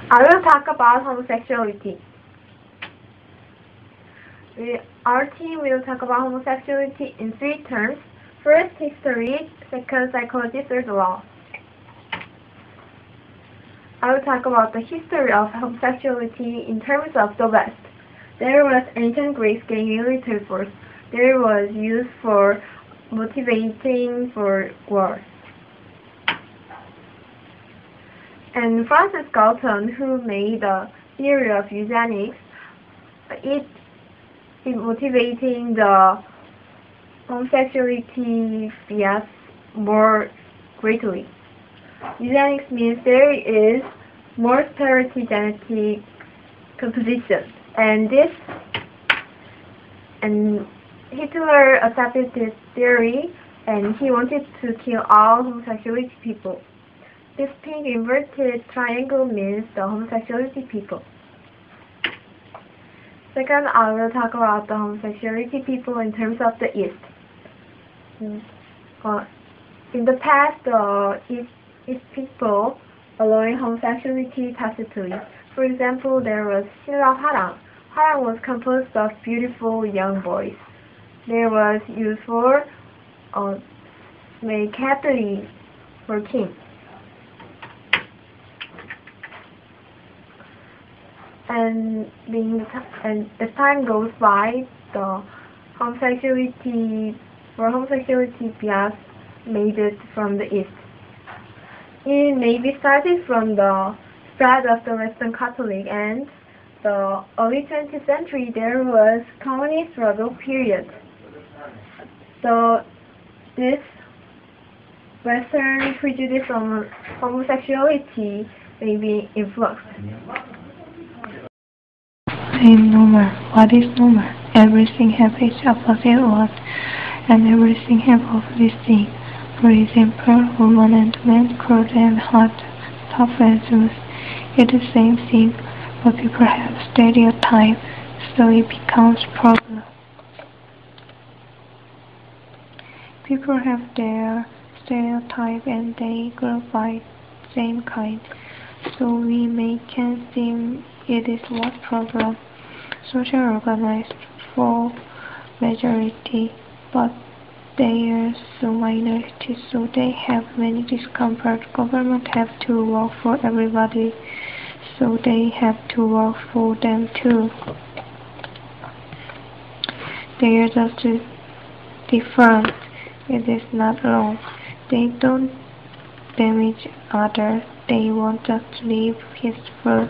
I will talk about homosexuality. Our team will talk about homosexuality in three terms. First, history. Second, psychology. Third, law. I will talk about the history of homosexuality in terms of the West. There was ancient Greece gay military force. There was used for motivating for war. And Francis Galton, who made the theory of eugenics, it motivating the homosexuality bias more greatly. Eugenics means there is more parity genetic composition, and Hitler accepted this theory, and he wanted to kill all homosexuality people. This pink inverted triangle means the homosexuality people. Second, I will talk about the homosexuality people in terms of the East. In the past, the East people allowing homosexuality tacitly. For example, there was Silla Harang. Harang was composed of beautiful young boys. There was used for make happily for king. And as time goes by, the homosexuality bias made it from the East. It maybe started from the spread of the Western Catholic, and the early 20th century there was communist struggle period. So this Western prejudice on homosexuality may be influxed. I am normal. What is normal? Everything has its opposite one, and everything has opposite thing. For example, woman and man, cold and hot, tough and smooth. It is the same thing, but people have stereotypes, so it becomes a problem. People have their stereotype and they glorify same kind, so we can think it is what problem. Social organized for majority, but they are so minority, so they have many discomfort. Government have to work for everybody, so they have to work for them too. They are just different. It is not wrong. They don't damage others. They want just to live peaceful.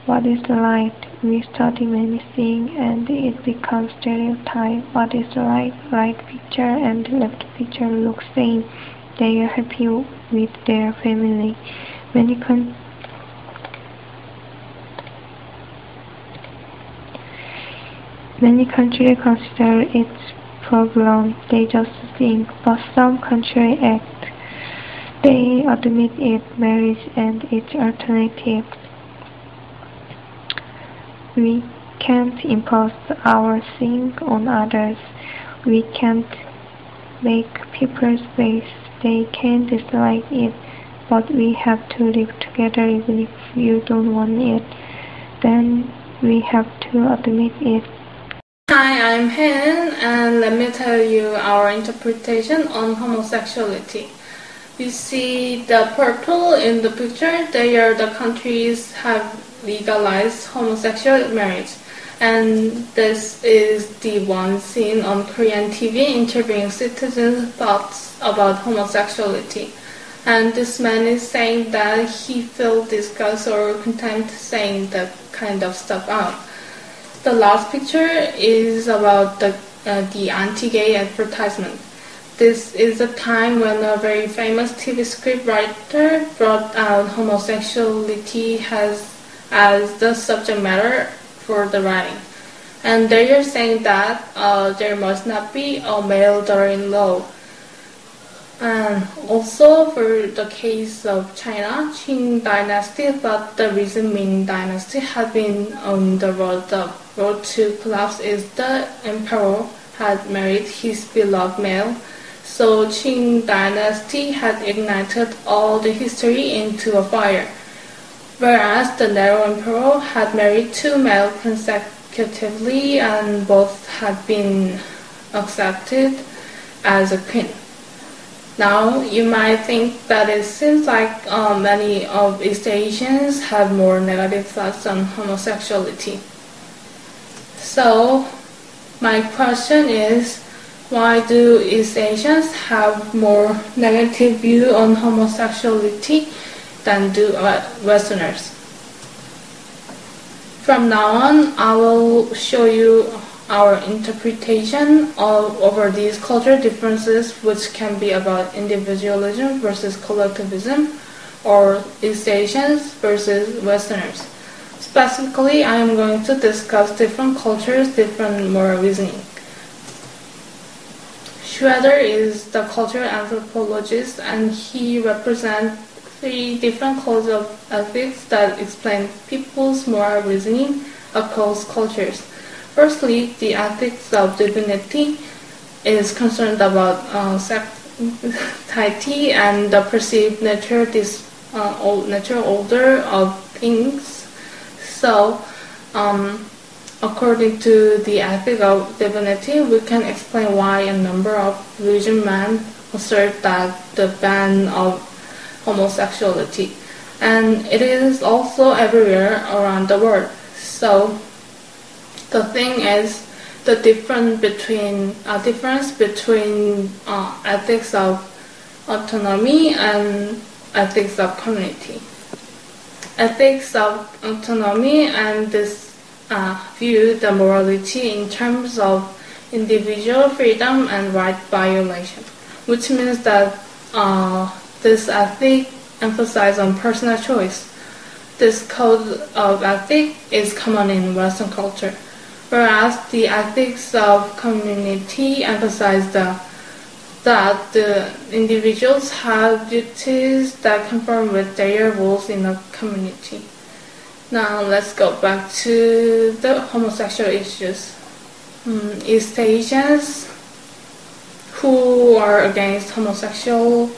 What is the right? We study many things and it becomes stereotype. What is the right picture and left picture look same. They are happy with their family. Many countries consider it problem. They just think, but some countries act. They admit it, marriage and its alternative. We can't impose our thing on others. We can't make people space. They can dislike it, but we have to live together even if you don't want it. Then we have to admit it. Hi, I'm Helen, and let me tell you our interpretation on homosexuality. You see the purple in the picture, they are the countries have legalized homosexual marriage, and this is the one seen on Korean TV interviewing citizens' thoughts about homosexuality. And this man is saying that he feels disgust or contempt saying that kind of stuff out. The last picture is about the anti-gay advertisement. This is a time when a very famous TV scriptwriter brought out homosexuality as the subject matter for the writing. And they are saying that there must not be a male daughter-in-law. And also for the case of China, Qing dynasty, but the reason Ming dynasty had been on the road to collapse is the emperor had married his beloved male. so Qing dynasty had ignited all the history into a fire, whereas the Nero emperor had married two males consecutively and both had been accepted as a queen. Now, you might think that it seems like many of East Asians have more negative thoughts on homosexuality. So, my question is, why do East Asians have more negative view on homosexuality than do Westerners? From now on, I will show you our interpretation over these cultural differences, which can be about individualism versus collectivism, or East Asians versus Westerners. Specifically, I am going to discuss different cultures, different moral reasoning. Schroeder is the cultural anthropologist, and he represents 3 different codes of ethics that explain people's moral reasoning across cultures. Firstly, the ethics of divinity is concerned about sanctity and the perceived natural order of things. So, according to the ethic of divinity, we can explain why a number of religion men assert that the ban of homosexuality, and it is also everywhere around the world. So, the thing is the difference between ethics of autonomy and ethics of community. Ethics of autonomy and this view the morality in terms of individual freedom and right violation, which means that this ethic emphasizes on personal choice. This code of ethics is common in Western culture, whereas the ethics of community emphasize that the individuals have duties that conform with their roles in a community. Now let's go back to the homosexual issues. East Asians who are against homosexual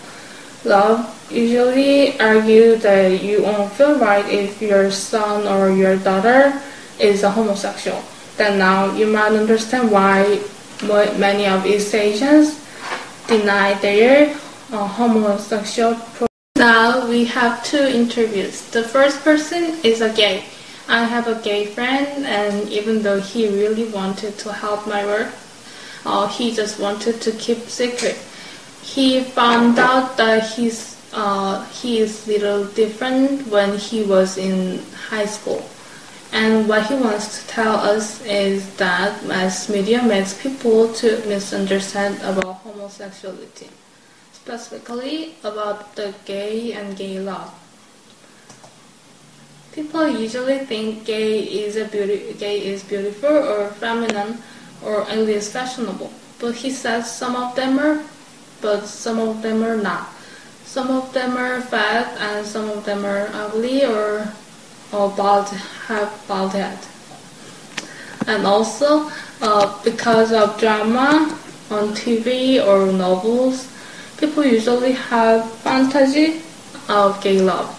love usually argue that you won't feel right if your son or your daughter is a homosexual. Then now you might understand why many of East Asians deny their homosexual. Now we have 2 interviews. The first person is a gay. I have a gay friend, and even though he really wanted to help my work, he just wanted to keep secret. He found out that he is little different when he was in high school. And what he wants to tell us is that mass media makes people to misunderstand about homosexuality, specifically about the gay and gay love. People usually think gay is beautiful or feminine or at least fashionable, but he says some of them are, but some of them are not. Some of them are fat and some of them are ugly or bald, have bald head. And also, because of drama on TV or novels, people usually have fantasy of gay love.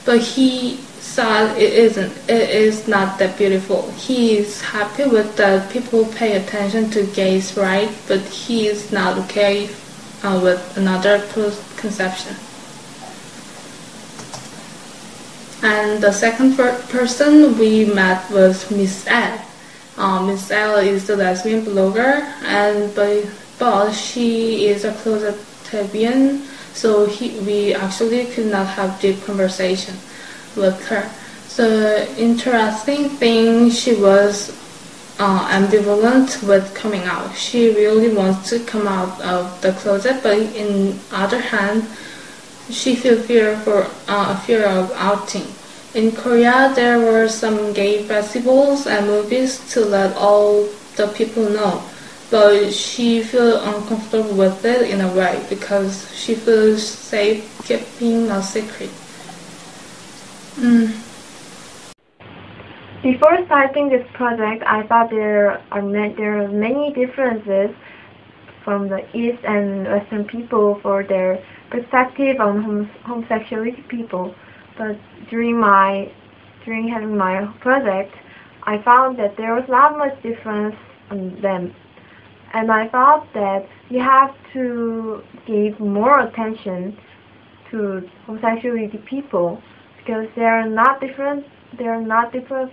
But he said it is not that beautiful. He is happy with that people pay attention to gays' rights, but he is not okay with another conception. And the second person we met was Miss L. Miss L is a lesbian blogger, but she is a closet lesbian, so we actually could not have deep conversation with her. So interesting thing, she was ambivalent with coming out. She really wants to come out of the closet, but in other hand, she feels fear of outing. In Korea, there were some gay festivals and movies to let all the people know, but she feels uncomfortable with it in a way because she feels safe keeping a secret. Before starting this project, I thought there are many differences from the East and Western people for their perspective on homosexuality people. But during having my project, I found that there was not much difference on them. And I thought that we have to give more attention to homosexuality people because they are not different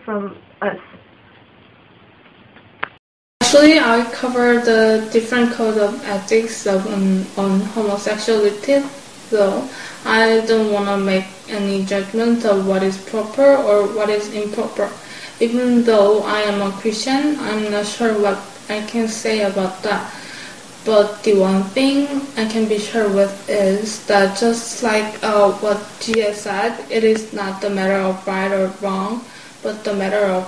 from us. Actually, I cover the different code of ethics on homosexuality, though I don't want to make any judgment of what is proper or what is improper. Even though I am a Christian, I'm not sure what I can say about that. But the one thing I can be sure with is that just like what Gia said, it is not the matter of right or wrong, but the matter of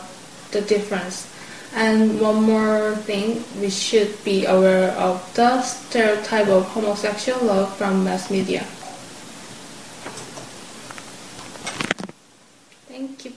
the difference. And one more thing, we should be aware of the stereotype of homosexual love from mass media.